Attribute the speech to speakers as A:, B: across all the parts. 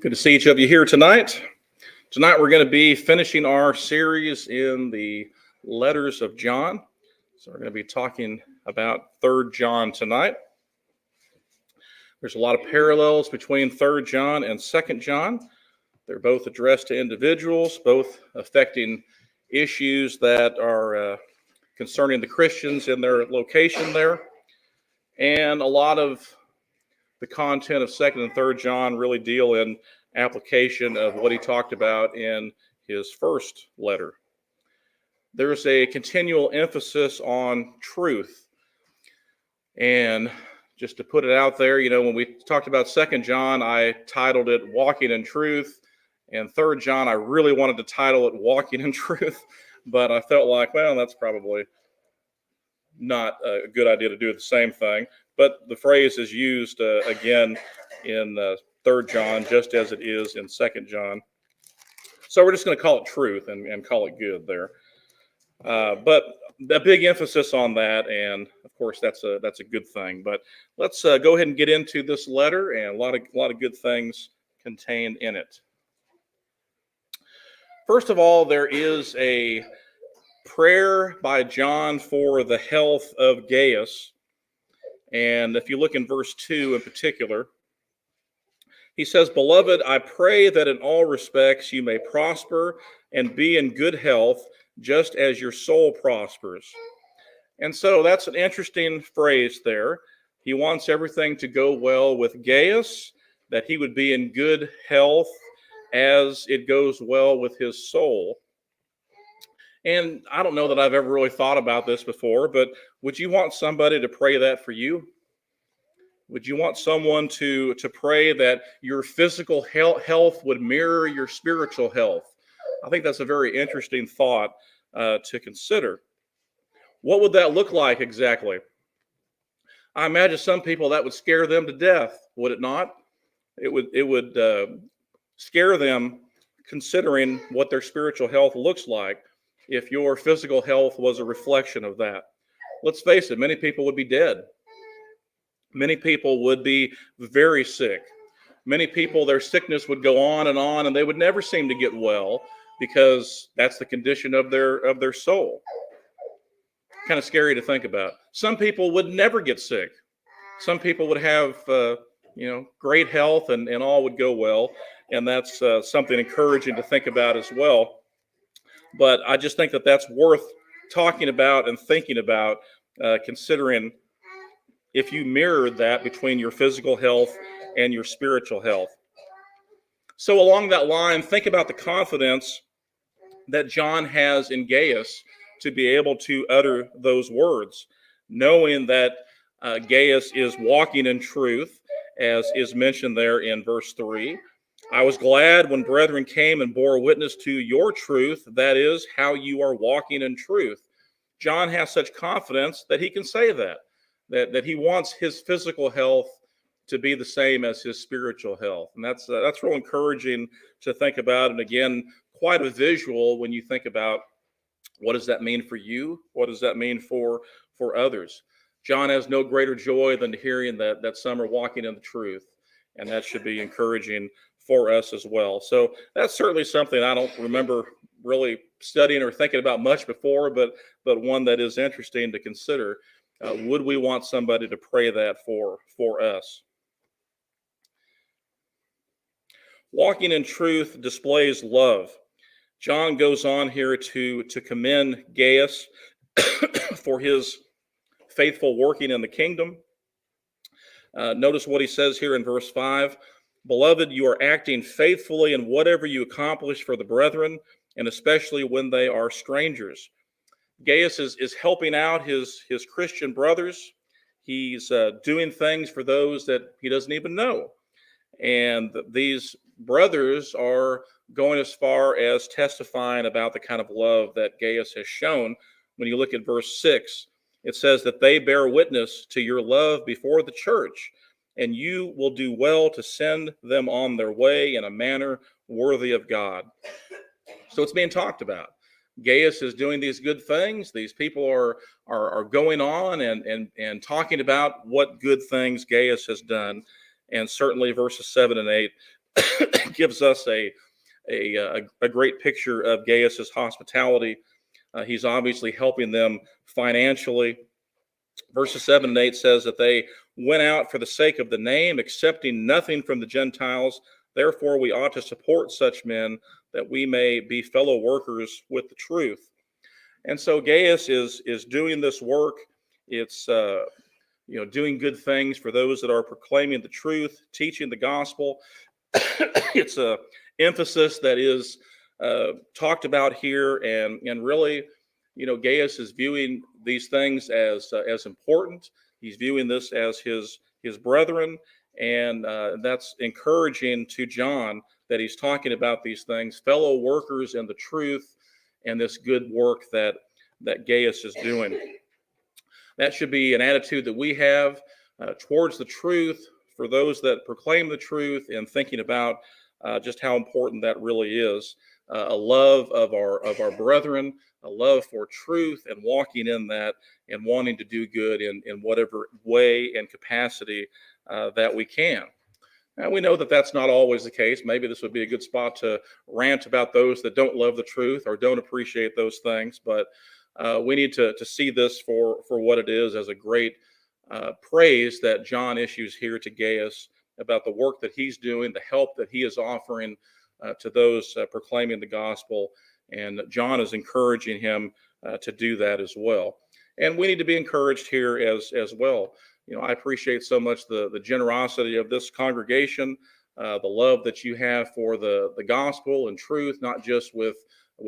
A: Good to see each of you here tonight. Tonight we're going to be finishing our series in the letters of John. So we're going to be talking about 3rd John tonight. There's a lot of parallels between 3rd John and 2nd John. They're both addressed to individuals, both affecting issues that are concerning the Christians in their location there. And a lot of the content of 2nd and 3rd John really deal in application of what he talked about in his first letter. There's a continual emphasis on truth. And just to put it out there, when we talked about 2nd John, I titled it Walking in Truth. And 3rd John, I really wanted to title it Walking in Truth, but I felt like, well, that's probably not a good idea to do the same thing. But the phrase is used again in 3rd John, just as it is in 2nd John. So we're just going to call it truth and call it good there. But a big emphasis on that, and of course that's a good thing. But let's go ahead and get into this letter, and a lot of good things contained in it. First of all, there is a prayer by John for the health of Gaius. And if you look in verse 2 in particular, he says, "Beloved, I pray that in all respects you may prosper and be in good health, just as your soul prospers." And so that's an interesting phrase there. He wants everything to go well with Gaius, that he would be in good health as it goes well with his soul. And I don't know that I've ever really thought about this before, but would you want somebody to pray that for you? Would you want someone to pray that your physical health would mirror your spiritual health? I think that's a very interesting thought to consider. What would that look like exactly? I imagine some people that would scare them to death, would it not? It would scare them considering what their spiritual health looks like if your physical health was a reflection of that. Let's face it, many people would be dead. Many people would be very sick. Many people, their sickness would go on, and they would never seem to get well because that's the condition of their soul. Kind of scary to think about. Some people would never get sick. Some people would have great health and all would go well, and that's something encouraging to think about as well. But I just think that that's worth talking about and thinking about, considering if you mirrored that between your physical health and your spiritual health. So along that line, think about the confidence that John has in Gaius to be able to utter those words, knowing that Gaius is walking in truth, as is mentioned there in verse 3. "I was glad when brethren came and bore witness to your truth, that is, how you are walking in truth." John has such confidence that he can say that he wants his physical health to be the same as his spiritual health. And that's real encouraging to think about. And again, quite a visual when you think about what does that mean for you? What does that mean for others? John has no greater joy than hearing that some are walking in the truth. And that should be encouraging for us as well. So that's certainly something I don't remember really studying or thinking about much before, but one that is interesting to consider. Would we want somebody to pray that for us? Walking in truth displays love. John goes on here to commend Gaius for his faithful working in the kingdom. Notice what he says here in verse 5. "Beloved, you are acting faithfully in whatever you accomplish for the brethren, and especially when they are strangers." Gaius is helping out his Christian brothers. He's doing things for those that he doesn't even know. And these brothers are going as far as testifying about the kind of love that Gaius has shown. When you look at verse 6, it says that they bear witness to your love before the church, and you will do well to send them on their way in a manner worthy of God. So it's being talked about. Gaius is doing these good things. These people are going on and talking about what good things Gaius has done. And certainly verses 7 and 8 gives us a great picture of Gaius's hospitality. He's obviously helping them financially. Verses 7 and 8 says that they went out for the sake of the name, accepting nothing from the Gentiles. Therefore, we ought to support such men that we may be fellow workers with the truth. And so Gaius is doing this work. It's doing good things for those that are proclaiming the truth, teaching the gospel. It's a emphasis that is talked about here, and really, Gaius is viewing these things as important. He's viewing this as his brethren, and that's encouraging to John that he's talking about these things, fellow workers in the truth, and this good work that Gaius is doing. That should be an attitude that we have towards the truth for those that proclaim the truth, and thinking about just how important that really is. A love of our brethren, a love for truth, and walking in that, and wanting to do good in whatever way and capacity that we can. Now, we know that that's not always the case. Maybe this would be a good spot to rant about those that don't love the truth or don't appreciate those things, but we need to see this for what it is, as a great praise that John issues here to Gaius about the work that he's doing, the help that he is offering to those proclaiming the gospel. And John is encouraging him to do that as well. And we need to be encouraged here as well. I appreciate so much the generosity of this congregation, the love that you have for the gospel and truth, not just with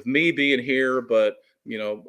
A: me being here, but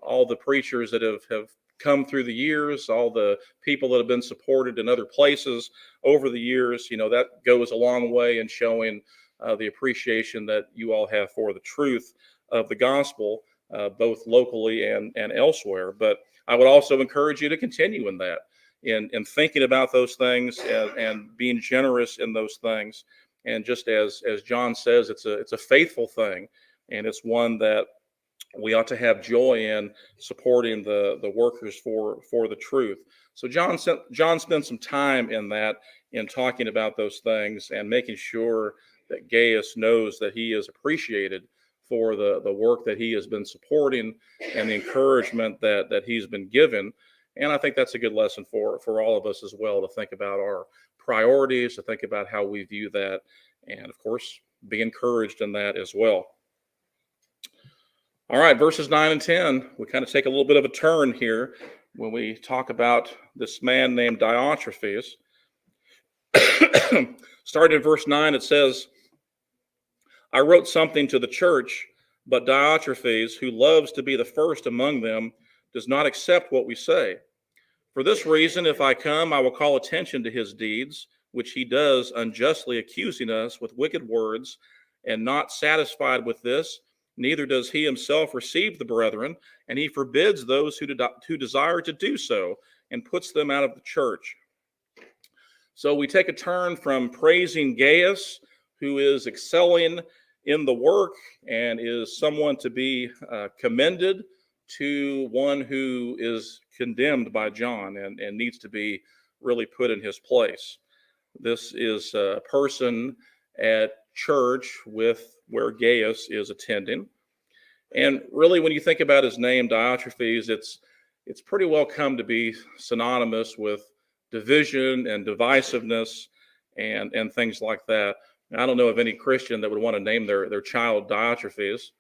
A: all the preachers that have come through the years, all the people that have been supported in other places over the years. That goes a long way in showing the appreciation that you all have for the truth of the gospel, both locally and elsewhere. But I would also encourage you to continue in that, in thinking about those things, and being generous in those things. And just as John says, it's a faithful thing, and it's one that we ought to have joy in, supporting the workers for the truth. So John spent some time in that, in talking about those things, and making sure that Gaius knows that he is appreciated for the work that he has been supporting, and the encouragement that he's been given. And I think that's a good lesson for all of us as well, to think about our priorities, to think about how we view that, and of course, be encouraged in that as well. All right, verses 9 and 10, we kind of take a little bit of a turn here when we talk about this man named Diotrephes. Starting in verse 9, it says, I wrote something to the church, but Diotrephes, who loves to be the first among them, does not accept what we say. For this reason, if I come, I will call attention to his deeds, which he does unjustly, accusing us with wicked words. And not satisfied with this, neither does he himself receive the brethren, and he forbids those who desire to do so, and puts them out of the church. So we take a turn from praising Gaius, who is excelling in the work and is someone to be commended, to one who is condemned by John and needs to be really put in his place. This is a person at church where Gaius is attending. And really, when you think about his name, Diotrephes, it's pretty well come to be synonymous with division and divisiveness and things like that. I don't know of any Christian that would want to name their child Diotrephes.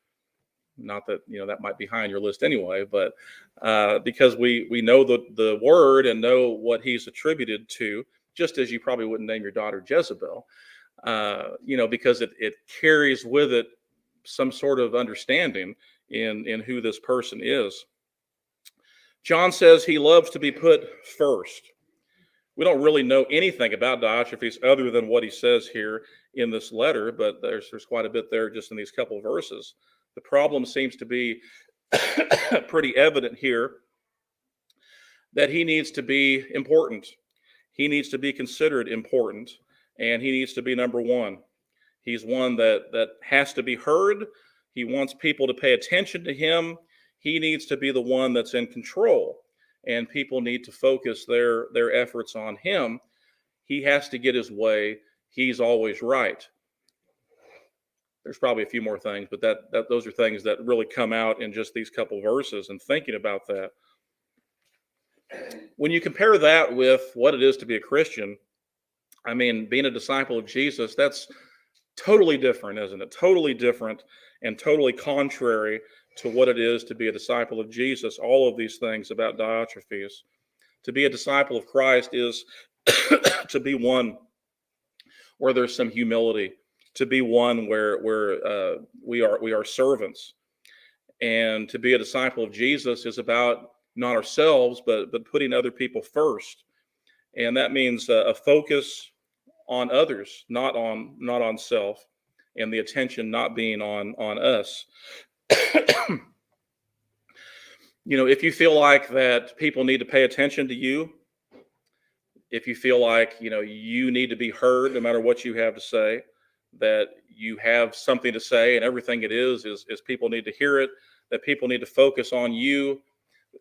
A: Not that that might be high on your list anyway, but because we know the word and know what he's attributed to, just as you probably wouldn't name your daughter Jezebel, because it carries with it some sort of understanding in who this person is. John says he loves to be put first. We don't really know anything about Diotrephes other than what he says here in this letter, but there's quite a bit there just in these couple of verses. The problem seems to be pretty evident here, that he needs to be important. He needs to be considered important, and he needs to be number one. He's one that has to be heard. He wants people to pay attention to him. He needs to be the one that's in control, and people need to focus their efforts on him. He has to get his way. He's always right. There's probably a few more things, but that those are things that really come out in just these couple verses. And thinking about that, when you compare that with what it is to be a Christian, I mean, being a disciple of Jesus, that's totally different, isn't it? Totally different and totally contrary to what it is to be a disciple of Jesus. All of these things about Diotrephes. To be a disciple of Christ is to be one where there's some humility, to be one where we are servants, and to be a disciple of Jesus is about not ourselves, but putting other people first, and that means a focus on others, not on self, and the attention not being on us. If you feel like that people need to pay attention to you, if you feel like you need to be heard no matter what you have to say, that you have something to say and everything it is people need to hear it, that people need to focus on you,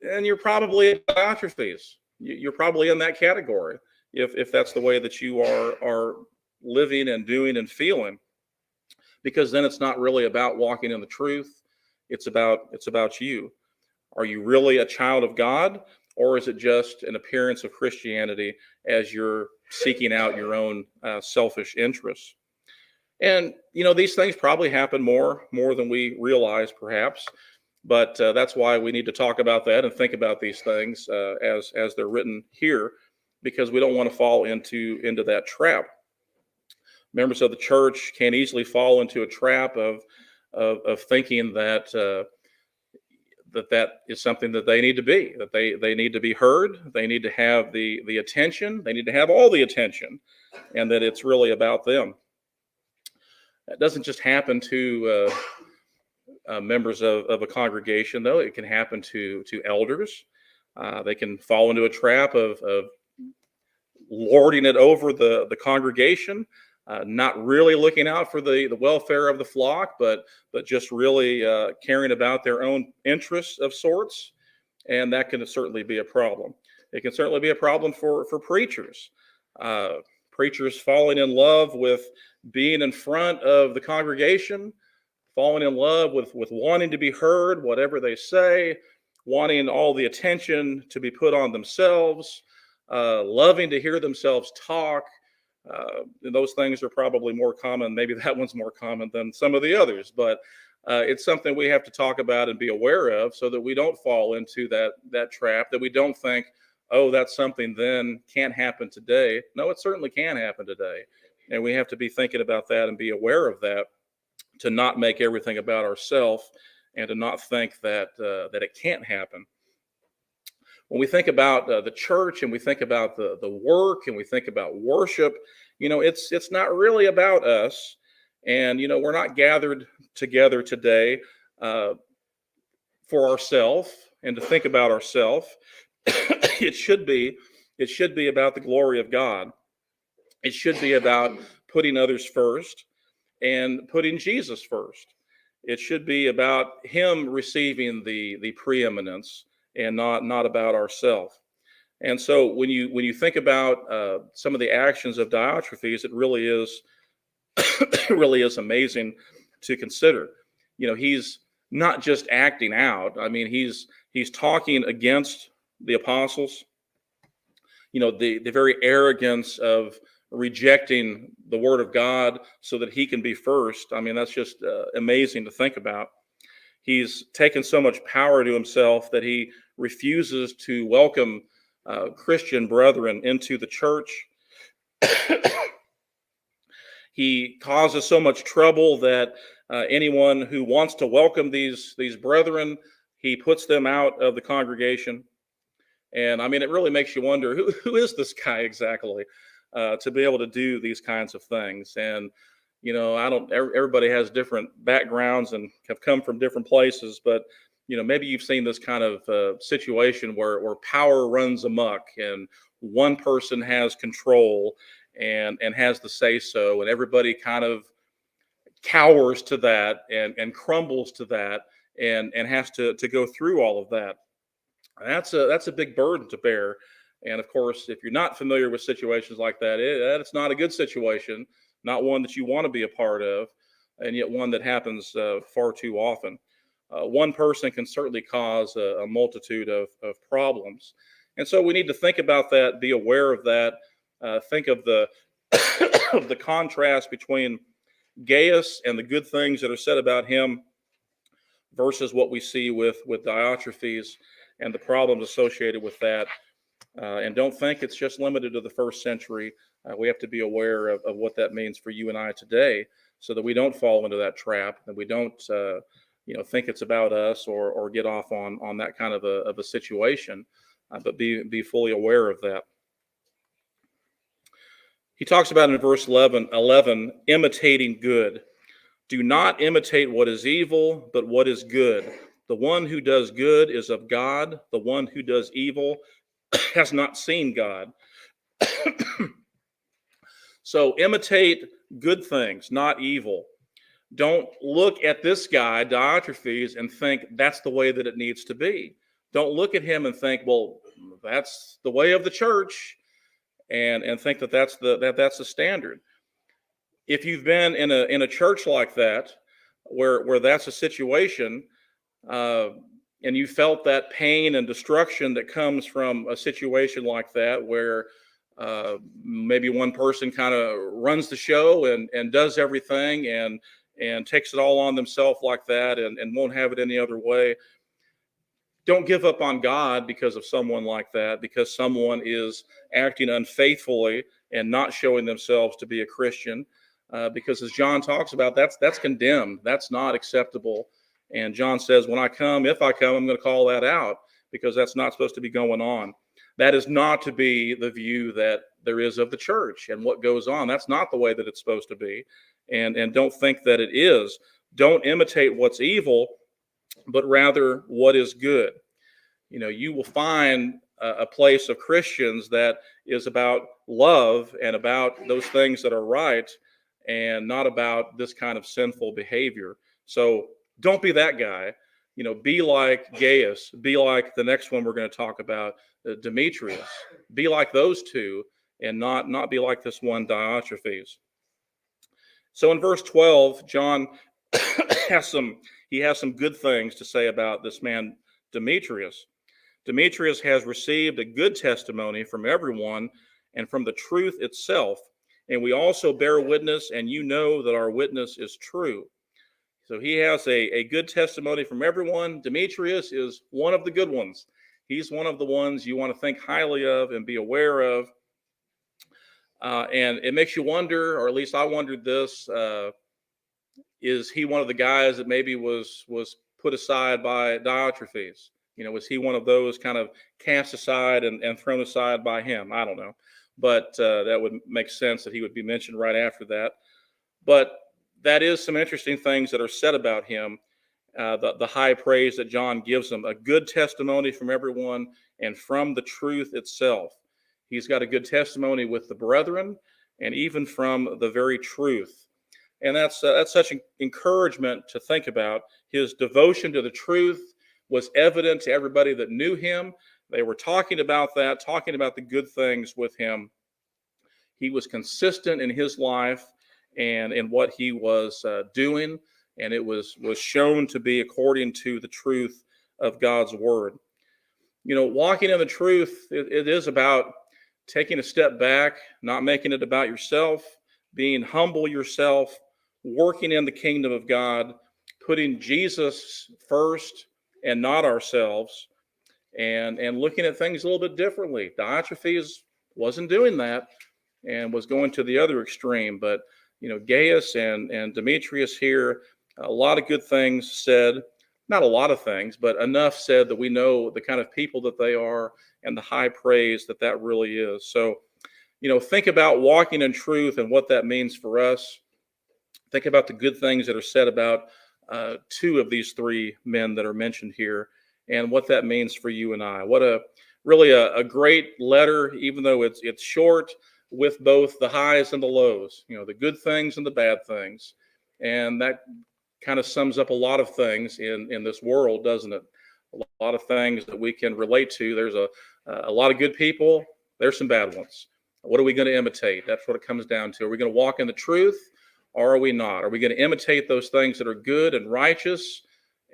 A: and you're probably at Diotrephes. You're probably in that category if that's the way that you are living and doing and feeling, because then it's not really about walking in the truth. It's about you. Are you really a child of God, or is it just an appearance of Christianity as you're seeking out your own selfish interests? And these things probably happen more than we realize, perhaps. But that's why we need to talk about that and think about these things as they're written here, because we don't want to fall into that trap. Members of the church can easily fall into a trap of thinking that that is something that they need to be, that they need to be heard, they need to have the attention, they need to have all the attention, and that it's really about them. That doesn't just happen to members of a congregation, though. It can happen to elders. They can fall into a trap of lording it over the congregation, not really looking out for the welfare of the flock, but just really caring about their own interests of sorts. And that can certainly be a problem. It can certainly be a problem for preachers. Preachers falling in love with being in front of the congregation, falling in love with wanting to be heard, whatever they say, wanting all the attention to be put on themselves, loving to hear themselves talk. Those things are probably more common. Maybe that one's more common than some of the others, but it's something we have to talk about and be aware of, so that we don't fall into that trap, that we don't think, oh, that's something then can't happen today. No, it certainly can happen today. And we have to be thinking about that and be aware of that, to not make everything about ourselves, and to not think that it can't happen. When we think about the church, and we think about the work, and we think about worship, it's not really about us. And we're not gathered together today for ourselves and to think about ourselves. It should be about the glory of God. It should be about putting others first and putting Jesus first. It should be about him receiving the preeminence, and not about ourselves. And so when you think about some of the actions of Diotrephes, it really is really is amazing to consider. He's not just acting out. I mean, he's talking against the apostles. The very arrogance of rejecting the word of God so that he can be first. I mean, that's just amazing to think about. He's taken so much power to himself that he refuses to welcome Christian brethren into the church. He causes so much trouble that anyone who wants to welcome these brethren, he puts them out of the congregation. And I mean, it really makes you wonder, who is this guy exactly to be able to do these kinds of things? And everybody has different backgrounds and have come from different places, but maybe you've seen this kind of situation where power runs amok, and one person has control and has the say so, and everybody kind of cowers to that and crumbles to that, and has to go through all of that. That's a big burden to bear. And of course, if you're not familiar with situations like that, it's not a good situation, not one that you want to be a part of. and yet one that happens far too often. One person can certainly cause a multitude of problems. And so we need to think about that, be aware of that, think of the, of the contrast between Gaius and the good things that are said about him versus what we see with Diotrephes and the problems associated with that. And don't think it's just limited to the first century. We have to be aware of what that means for you and I today, so that we don't fall into that trap, and we don't think it's about us or get off on that kind of a situation, but be fully aware of that. He talks about in verse 11, imitating good. Do not imitate what is evil, but what is good. The one who does good is of God. The one who does evil has not seen God. So imitate good things, not evil. Don't look at this guy, Diotrephes, and think that's the way that it needs to be. Don't look at him and think, well, that's the way of the church, and think that that's the standard. If you've been in a church like that, where that's a situation, and you felt that pain and destruction that comes from a situation like that, where maybe one person kind of runs the show and does everything and takes it all on themselves like that, and won't have it any other way. Don't give up on God because of someone like that, because someone is acting unfaithfully and not showing themselves to be a Christian. Because as John talks about, that's condemned. That's not acceptable. And John says, when I come, if I come, I'm going to call that out, because that's not supposed to be going on. That is not to be the view that there is of the church and what goes on. That's not the way that it's supposed to be. And don't think that it is. Don't imitate what's evil, but rather what is good. You will find a place of Christians that is about love and about those things that are right, and not about this kind of sinful behavior. So don't be that guy. Be like Gaius. Be like the next one we're going to talk about, Demetrius. Be like those two, and not be like this one Diotrephes. So in verse 12, John has some good things to say about this man Demetrius. Demetrius has received a good testimony from everyone and from the truth itself, and we also bear witness, and you know that our witness is true. So he has a good testimony from everyone. Demetrius is one of the good ones. He's one of the ones you want to think highly of and be aware of. And it makes you wonder, or at least I wondered this, is he one of the guys that maybe was put aside by Diotrephes? Was he one of those kind of cast aside and thrown aside by him? I don't know. But that would make sense that he would be mentioned right after that. But that is some interesting things that are said about him, the high praise that John gives him, a good testimony from everyone and from the truth itself. He's got a good testimony with the brethren and even from the very truth. And that's such an encouragement to think about. His devotion to the truth was evident to everybody that knew him. They were talking about that, talking about the good things with him. He was consistent in his life and in what he was doing, and it was shown to be according to the truth of God's word. Walking in the truth, it is about taking a step back, not making it about yourself, being humble yourself, working in the kingdom of God, putting Jesus first and not ourselves, and looking at things a little bit differently. Diotrephes wasn't doing that and was going to the other extreme, but Gaius and Demetrius here, a lot of good things said. Not a lot of things, but enough said that we know the kind of people that they are and the high praise that really is. So, think about walking in truth and what that means for us. Think about the good things that are said about two of these three men that are mentioned here, and what that means for you and I. What a great letter, even though it's short, with both the highs and the lows, the good things and the bad things. And that kind of sums up a lot of things in this world, doesn't it? A lot of things that we can relate to. There's a lot of good people. There's some bad ones. What are we going to imitate? That's what it comes down to. Are we going to walk in the truth, or are we not? Are we going to imitate those things that are good and righteous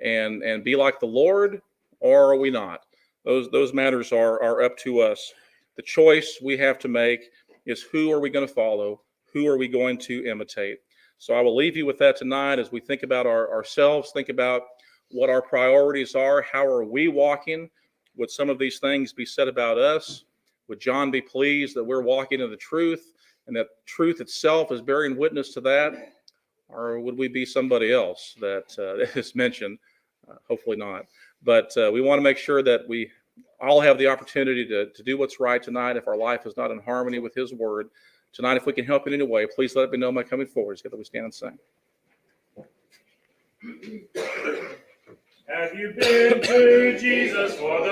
A: and be like the Lord, or are we not? Those matters are up to us. The choice we have to make is, who are we going to follow? Who are we going to imitate? So I will leave you with that tonight as we think about ourselves, think about what our priorities are. How are we walking? Would some of these things be said about us? Would John be pleased that we're walking in the truth and that truth itself is bearing witness to that? Or would we be somebody else that is mentioned? Hopefully not. But we want to make sure that we all have the opportunity to do what's right tonight. If our life is not in harmony with His Word tonight, if we can help in any way, please let me know by coming forward. Together we stand and sing.
B: Have you been to Jesus for the